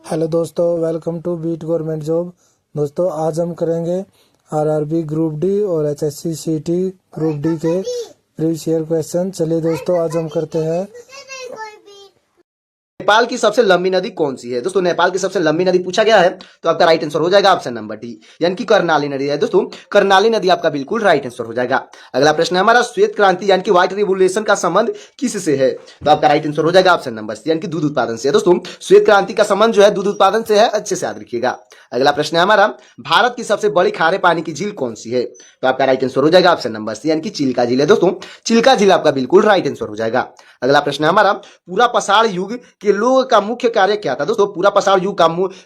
Hello दोस्तों, welcome to beat government job. दोस्तों, आज हम करेंगे आरआरबी ग्रुप डी और एचएससी सीटी ग्रुप डी के प्रीवियस ईयर क्वेश्चन। चलिए दोस्तों, आज हम करते हैं। नेपाल की सबसे लंबी नदी कौन सी है? दोस्तों, नेपाल की सबसे लंबी नदी पूछा गया है तो आपका राइट आंसर हो जाएगा ऑप्शन नंबर डी, यानी कि कर्णाली नदी है। दोस्तों, कर्णाली नदी आपका बिल्कुल राइट आंसर हो जाएगा। अगला प्रश्न है हमारा, श्वेत क्रांति यानी कि व्हाइट रिवोल्यूशन का संबंध किससे है? तो आपका राइट आंसर हो जाएगा ऑप्शन नंबर सी, यानी कि दूध उत्पादन से। दोस्तों, श्वेत क्रांति का संबंध जो है दूध उत्पादन से है, अच्छे से याद रखिएगा। अगला प्रश्न है हमारा, भारत की सबसे बड़ी खारे पानी की झील कौन सी है? तो आपका राइट आंसर हो जाएगा ऑप्शन नंबर सी, यानी कि चिल्का झील है। दोस्तों, चिल्का झील आपका बिल्कुल राइट आंसर हो जाएगा। अगला प्रश्न है हमारा, पूरा पाषाण युग के लोगों का मुख्य कार्य क्या था? दोस्तों, पूरा पाषाण युग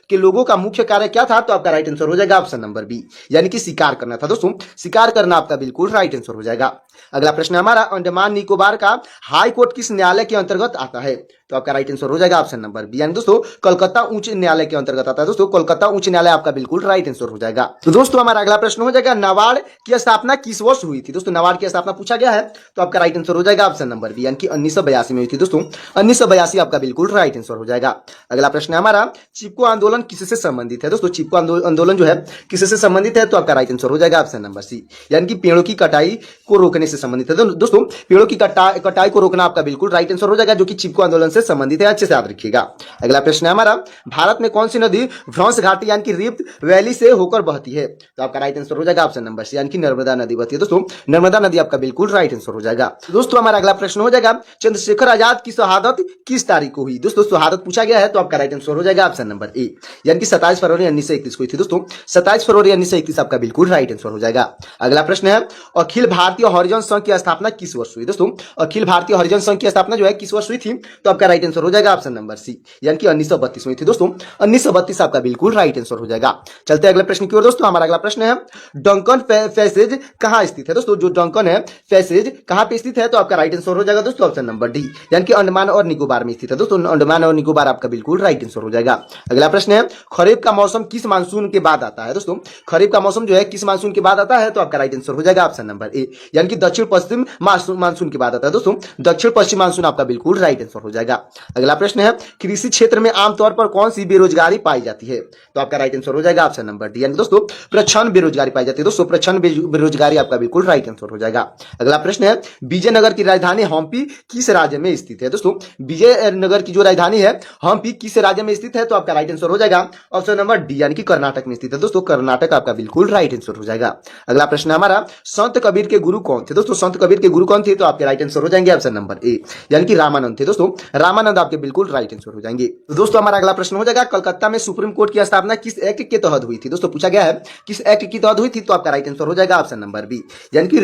के लोगों का मुख्य कार्य क्या था? तो आपका राइट आंसर हो जाएगा ऑप्शन नंबर बी, यानी कि शिकार करना था। दोस्तों, शिकार करना आपका बिल्कुल राइट आंसर हो जाएगा। अगला प्रश्न है हमारा, अंडमान निकोबार का हाई कोर्ट किस न्यायालय के अंतर्गत आता है? तो आपका राइट आंसर हो जाएगा ऑप्शन नंबर बी, यानी दोस्तों कोलकाता उच्च न्यायालय के अंतर्गत आता है। दोस्तों, कोलकाता उच्च न्यायालय आपका बिल्कुल राइट आंसर हो जाएगा। तो दोस्तों, हमारा अगला प्रश्न हो जाएगा, नाबार्ड की स्थापना किस वर्ष हुई थी? दोस्तों, नाबार्ड की स्थापना पूछा गया है तो आपका राइट आंसर हो जाएगा ऑप्शन नंबर बी, यानी कि 1982 में हुई थी। दोस्तों, 1982 आपका बिल्कुल राइट आंसर हो जाएगा। अगला प्रश्न है हमारा, चिपको आंदोलन किससे संबंधित है? दोस्तों, चिपको आंदोलन जो है किससे संबंधित है? तो आपका राइट आंसर हो जाएगा ऑप्शन नंबर सी, यानी कि पेड़ों की कटाई को रोकने से संबंधित है। दोस्तों, पेड़ों की कटाई को रोकना आपका बिल्कुल राइट आंसर हो जाएगा, जो कि चिपको आंदोलन से संबंधित है, अच्छे से याद रखिएगा। अगला प्रश्न है हमारा, भारत में कौन सी नदी भ्रंश घाटी यानी कि रिफ्ट वैली से होकर बहती है? तो आपका राइट आंसर हो जाएगा ऑप्शन नंबर सी, यानी कि नर्मदा नदी बहती है। दोस्तों, नर्मदा नदी आपका बिल्कुल राइट आंसर हो जाएगा। दोस्तों, हमारा अगला प्रश्न हो जाएगा, चंद्रशेखर आजाद की शहादत किस तारीख को हुई? दोस्तों, शहादत पूछा गया है तो आपका राइट आंसर हो जाएगा ऑप्शन नंबर ए, यानी कि 27 फरवरी 1931 को हुई थी। दोस्तों, 27 फरवरी 1931 आपका बिल्कुल राइट आंसर हो जाएगा। अगला प्रश्न है, अखिल भारतीय हरिजन संघ की स्थापना किस वर्ष हुई? दोस्तों, अखिल भारतीय हरिजन संघ की स्थापना जो है किस वर्ष हुई थी? तो आपका राइट आंसर हो जाएगा ऑप्शन नंबर सी, यानी कि 1932 में थी। दोस्तों, 1932 आपका बिल्कुल राइट आंसर हो जाएगा। चलते हैं अगले प्रश्न की ओर। दोस्तों, हमारा अगला प्रश्न है, डंकन पैसेज कहां स्थित है? दोस्तों, जो डंकन है पैसेज कहां पे स्थित है? तो आपका राइट आंसर हो जाएगा दोस्तों ऑप्शन नंबर डी, यानी कि अंडमान और निकोबार में स्थित है। दोस्तों, अंडमान और निकोबार आपका बिल्कुल राइट आंसर हो जाएगा। अगला प्रश्न है, खरीफ का मौसम किस मानसून के बाद आता है? दोस्तों, खरीफ का मौसम जो है किस मानसून के बाद आता है? तो आपका राइट आंसर हो जाएगा ऑप्शन नंबर ए, यानी कि दक्षिण पश्चिम मानसून के बाद आता है। दोस्तों, दक्षिण पश्चिम मानसून आपका बिल्कुल राइट आंसर हो जाएगा। अगला प्रश्न है, कृषि क्षेत्र में आमतौर पर कौन सी बेरोजगारी पाई जाती है? तो आपका राइट आंसर हो जाएगा ऑप्शन नंबर डी, यानी दोस्तों प्रच्छन्न बेरोजगारी पाई जाती है। दोस्तों, प्रच्छन्न बेरोजगारी आपका बिल्कुल राइट आंसर हो जाएगा। अगला प्रश्न है, विजयनगर की राजधानी हम्पी किस राज्य में स्थित है? दोस्तों, विजयनगर की जो राजधानी है हम्पी किस राज्य में स्थित है? तो आपका राइट आंसर हो जाएगा ऑप्शन नंबर डी, यानी कि कर्नाटक में स्थित है। दोस्तों, कर्नाटक आपका बिल्कुल राइट आंसर हो जाएगा। अगला प्रश्न है हमारा, संत कबीर के गुरु कौन थे? दोस्तों, संत कबीर के गुरु कौन थे? तो आपके राइट आंसर हो जाएंगे ऑप्शन नंबर ए, यानी कि रामानंद थे। दोस्तों, रामानंद आपके बिल्कुल राइट आंसर हो जाएंगे। तो दोस्तों, हमारा अगला प्रश्न हो जाएगा, कलकत्ता में सुप्रीम कोर्ट की स्थापना किस एक्ट के तहत हुई थी? दोस्तों, पूछा गया है किस एक्ट के तहत हुई थी? तो आपका राइट आंसर हो जाएगा ऑप्शन नंबर बी, यानी कि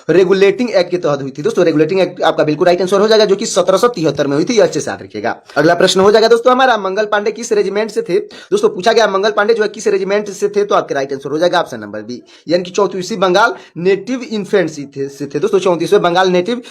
रेगुलेटिंग एक्ट के तहत हुई थी। दोस्तों, रेगुलेटिंग एक्ट आपका बिल्कुल राइट आंसर हो जाएगा, जो कि 1773 में हुई थी, अच्छे से याद रखिएगा। अगला प्रश्न हो जाएगा दोस्तों हमारा, मंगल पांडे किस रेजिमेंट से थे? दोस्तों, पूछा गया मंगल पांडे जो है किस रेजिमेंट से थे? तो आपके राइट आंसर हो जाएगा ऑप्शन नंबर बी, यानी कि 34वीं बंगाल नेटिव इन्फेंट्री से थे। दोस्तों, 34वें बंगाल नेटिव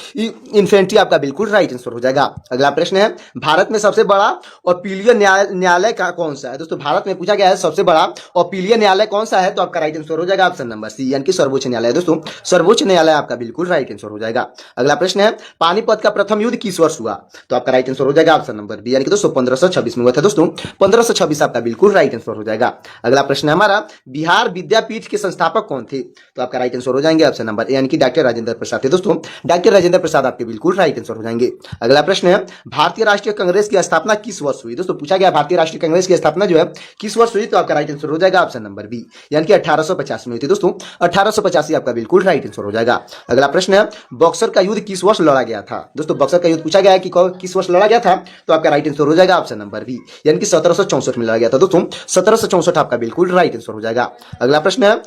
इन्फेंट्री आपका बिल्कुल राइट आंसर हो जाएगा। अगला प्रश्न है, भारत में सबसे बड़ा अपीलीय न्यायालय कौन सा है? दोस्तों, भारत में पूछा गया है सबसे बड़ा अपीलीय न्यायालय कौन सा है? तो आपका राइट आंसर हो जाएगा ऑप्शन नंबर सी, यानी कि सर्वोच्च न्यायालय। दोस्तों, सर्वोच्च न्यायालय आपका बिल्कुल राइट आंसर हो जाएगा। अगला प्रश्न है, पानीपत का प्रथम युद्ध किस वर्ष हुआ? तो आपका राइट आंसर हो जाएगा ऑप्शन नंबर बी, यानी कि दोस्तों 1526 में हुआ था। दोस्तों, 1526 आपका बिल्कुल राइट आंसर हो जाएगा। अगला प्रश्न है हमारा, बिहार विद्यापीठ के संस्थापक कौन थे? तो आपका राइट आंसर हो जाएंगे ऑप्शन नंबर ए, यानी कि डॉक्टर राजेंद्र प्रसाद थे। दोस्तों, डॉक्टर राजेंद्र प्रसाद आपके बिल्कुल राइट आंसर हो जाएंगे। अगला प्रश्न है, भारतीय राष्ट्रीय कांग्रेस की स्थापना किस वर्ष हुई? दोस्तों, पूछा गया भारतीय राष्ट्रीय कांग्रेस की स्थापना जो है किस वर्ष हुई? तो आपका राइट आंसर हो जाएगा ऑप्शन नंबर बी, यानी कि 1850 में हुई थी। दोस्तों, 1885 आपका बिल्कुल राइट आंसर हो जाएगा। अगला प्रश्न है, बक्सर का युद्ध किस वर्ष लड़ा गया था? दोस्तों, बक्सर का युद्ध पूछा गया है कि किस वर्ष लड़ा गया था? तो आपका राइट आंसर हो जाएगा ऑप्शन नंबर बी, यानी कि 1764 में लड़ा गया था। दोस्तों, 1764 आपका बिल्कुल राइट आंसर हो जाएगा। अगला प्रश्न है,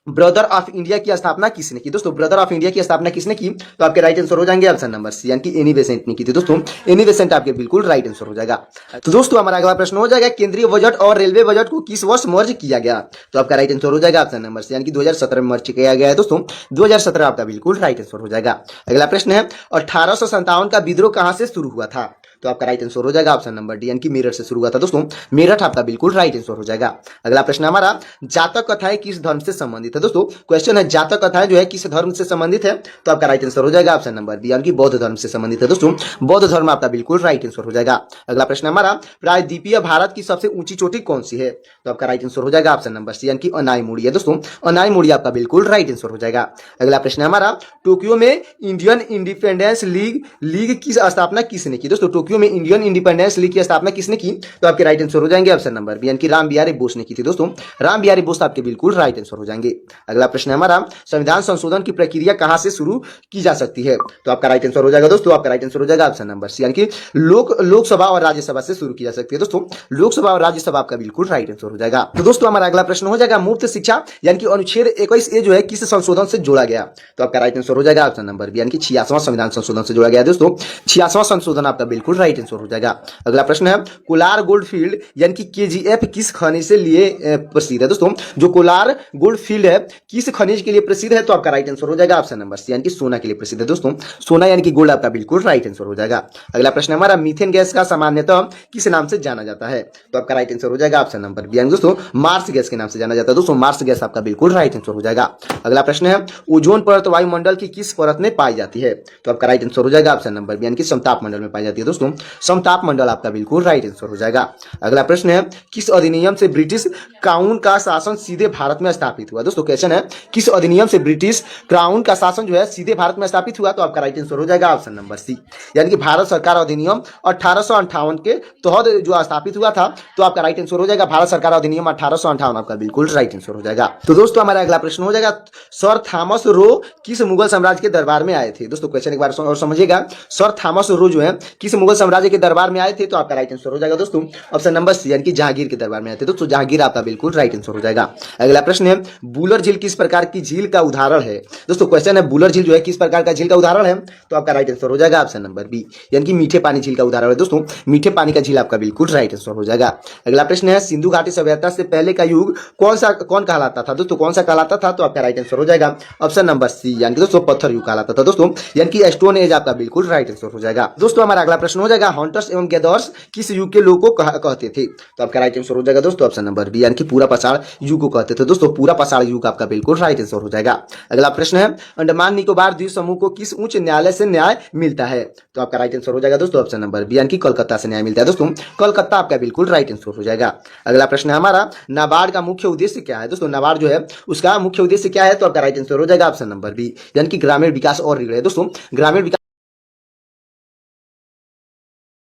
ब्रदर ऑफ इंडिया की स्थापना किसने की? दोस्तों, ब्रदर ऑफ इंडिया की स्थापना किसने की? तो आपके राइट आंसर हो जाएंगे ऑप्शन नंबर सी, यानी कि एनी बेसेंट ने की थी। दोस्तों, एनी बेसेंट आपके बिल्कुल राइट आंसर हो जाएगा। तो दोस्तों, हमारा अगला प्रश्न हो जाएगा, केंद्रीय बजट और रेलवे बजट को किस वर्ष मर्ज किया गया? तो आपका राइट आंसर हो जाएगा ऑप्शन नंबर सी, यानी कि 2017 में मर्ज किया गया है। दोस्तों, 2017 आपका बिल्कुल राइट आंसर हो जाएगा। अगला प्रश्न है, 1857 का विद्रोह कहां से शुरू हुआ था? तो आपका राइट आंसर हो जाएगा ऑप्शन नंबर डी, यानी कि मेरठ से शुरू हुआ था दोस्तों, मेरठ आपका बिल्कुल राइट आंसर हो जाएगा। अगला प्रश्न हमारा, जातक कथाएं किस धर्म से संबंधित है? दोस्तों क्वेश्चन है जातक कथाएं जो है किस धर्म से संबंधित है, तो आपका राइट आंसर हो जाएगा ऑप्शन नंबर बी, यानी कि बौद्ध धर्म से संबंधित है दोस्तों, बौद्ध धर्म आपका बिल्कुल राइट आंसर हो जाएगा। अगला प्रश्न हमारा, प्रायद्वीपीय भारत की सबसे ऊंची चोटी कौन सी है? तो आपका राइट आंसर हो जाएगा ऑप्शन नंबर सी, यानी कि अनाईमुड़ी है दोस्तों, अनाईमुड़ी आपका बिल्कुल राइट आंसर हो जाएगा। अगला प्रश्न हमारा, टोक्यो में इंडियन इंडिपेंडेंस लीग की स्थापना किसने की? दोस्तों टोक्यो में इंडियन इंडिपेंडेंस लीग की स्थापना किसने की? तो आपके राइट आंसर हो जाएंगे ऑप्शन नंबर बी, यानी कि राम बिहारी बोस ने की थी दोस्तों, राम बिहारी बोस आपके बिल्कुल राइट आंसर हो जाएंगे। अगला प्रश्न हमारा, संविधान संशोधन की प्रक्रिया कहां से शुरू की जा सकती है? तो आपका राइट आंसर हो जाएगा दोस्तों, आपका राइट आंसर हो जाएगा ऑप्शन नंबर सी, यानी कि लोकसभा और राज्यसभा से शुरू की जा सकती है दोस्तों, लोकसभा और राज्यसभा आपका बिल्कुल राइट आंसर हो जाएगा। तो दोस्तों हमारा अगला प्रश्न हो जाएगा, मुफ्त शिक्षा यानी कि अनुच्छेद 21A जो है किस संशोधन से जोड़ा गया? तो आपका राइट आंसर हो जाएगा ऑप्शन नंबर बी, यानी कि 86वां संविधान संशोधन से जोड़ा गया है दोस्तों, 86वां संशोधन आपका बिल्कुल राइट आंसर हो जाएगा। अगला प्रश्न है, कोलार गोल्ड फील्ड यानी कि KGF किस खनिज से लिए प्रसिद्ध है? दोस्तों जो कोलार गोल्ड फील्ड है किस खनिज के लिए प्रसिद्ध है? तो आपका राइट आंसर हो जाएगा ऑप्शन नंबर सी, यानी कि सोना के लिए प्रसिद्ध है दोस्तों, सोना यानी कि गोल्ड आपका बिल्कुल राइट आंसर हो जाएगा। अगला प्रश्न हमारा, मीथेन गैस का सामान्यतः किस नाम से जाना जाता है? तो आपका राइट आंसर हो जाएगा ऑप्शन नंबर बी, यानी दोस्तों मार्स गैस के नाम से जाना जाता है दोस्तों, मार्स गैस आपका बिल्कुल राइट आंसर हो जाएगा। अगला प्रश्न है, ओजोन परत वायुमंडल की किस परत में पाई जाती है? तो आपका राइट आंसर हो जाएगा ऑप्शन नंबर बी, यानी कि समताप मंडल में पाई जाती है दोस्तों, समताप मंडल आपका बिल्कुल राइट आंसर हो जाएगा। अगला प्रश्न है, किस अधिनियम से ब्रिटिश क्राउन का शासन सीधे भारत में स्थापित हुआ? दोस्तों क्वेश्चन है, किस अधिनियम से ब्रिटिश क्राउन का शासन जो है सीधे भारत में स्थापित हुआ? तो आपका राइट आंसर हो जाएगा ऑप्शन नंबर सी, यानी कि भारत सरकार अधिनियम 1858 के तहत जो स्थापित हुआ था, तो आपका राइट आंसर हो जाएगा भारत सरकार अधिनियम 1858 आपका बिल्कुल राइट आंसर हो जाएगा। तो दोस्तों हमारा अगला प्रश्न हो जाएगा, सर थॉमस रो किस मुगल साम्राज्य के दरबार में आए थे? दोस्तों क्वेश्चन एक बार और समझिएगा, सर थॉमस रो जो है किस मुगल साम्राज्य के दरबार में आए थे? तो आपका राइट आंसर हो जाएगा दोस्तों ऑप्शन नंबर सी, यानी कि जहांगीर के दरबार में आए थे दोस्तों, जहांगीर आपका बिल्कुल राइट आंसर हो जाएगा। अगला प्रश्न है, बुलर झील किस प्रकार की झील का उदाहरण है? दोस्तों क्वेश्चन है, बुलर झील जो है किस प्रकार का झील का उदाहरण है? तो आपका राइट आंसर हो जाएगा ऑप्शन नंबर बी, यानी कि मीठे पानी झील का उदाहरण है दोस्तों, मीठे पानी का झील आपका बिल्कुल राइट आंसर हो जाएगा। अगला प्रश्न है, सिंधु घाटी सभ्यता से पहले का युग कौन कहलाता था? दोस्तों कौन सा कहलाता था? तो आपका राइट आंसर हो जाएगा ऑप्शन नंबर सी, यानी कि दोस्तों पत्थर युग कहलाता था दोस्तों, यानी कि स्टोन एज आपका बिल्कुल राइट आंसर हो जाएगा। दोस्तों हमारा अगला प्रश्न हो जाएगा, हंटर्स एवं गैदर्स किस युग के लोग को कहते थे? तो आपका राइट आंसर हो जाएगा दोस्तों ऑप्शन नंबर बी, यानी कि पूरा पाषाण युग को कहते थे दोस्तों, पूरा पाषाण युग आपका बिल्कुल राइट आंसर हो जाएगा। अगला प्रश्न है, अंडमान निकोबार द्वीप समूह को किस उच्च न्यायालय से न्याय मिलता है? तो आपका राइट आंसर हो जाएगा दोस्तों ऑप्शन नंबर बी, यानी कि कोलकाता से न्याय मिलता है दोस्तों, कोलकाता आपका बिल्कुल राइट आंसर हो जाएगा। अगला प्रश्न है हमारा, नाबार्ड का मुख्य उद्देश्य क्या है? दोस्तों नाबार्ड जो है उसका मुख्य उद्देश्य क्या है? तो आपका राइट आंसर हो जाएगा ऑप्शन नंबर बी, यानी कि ग्रामीण विकास और ऋण है दोस्तों, ग्रामीण विकास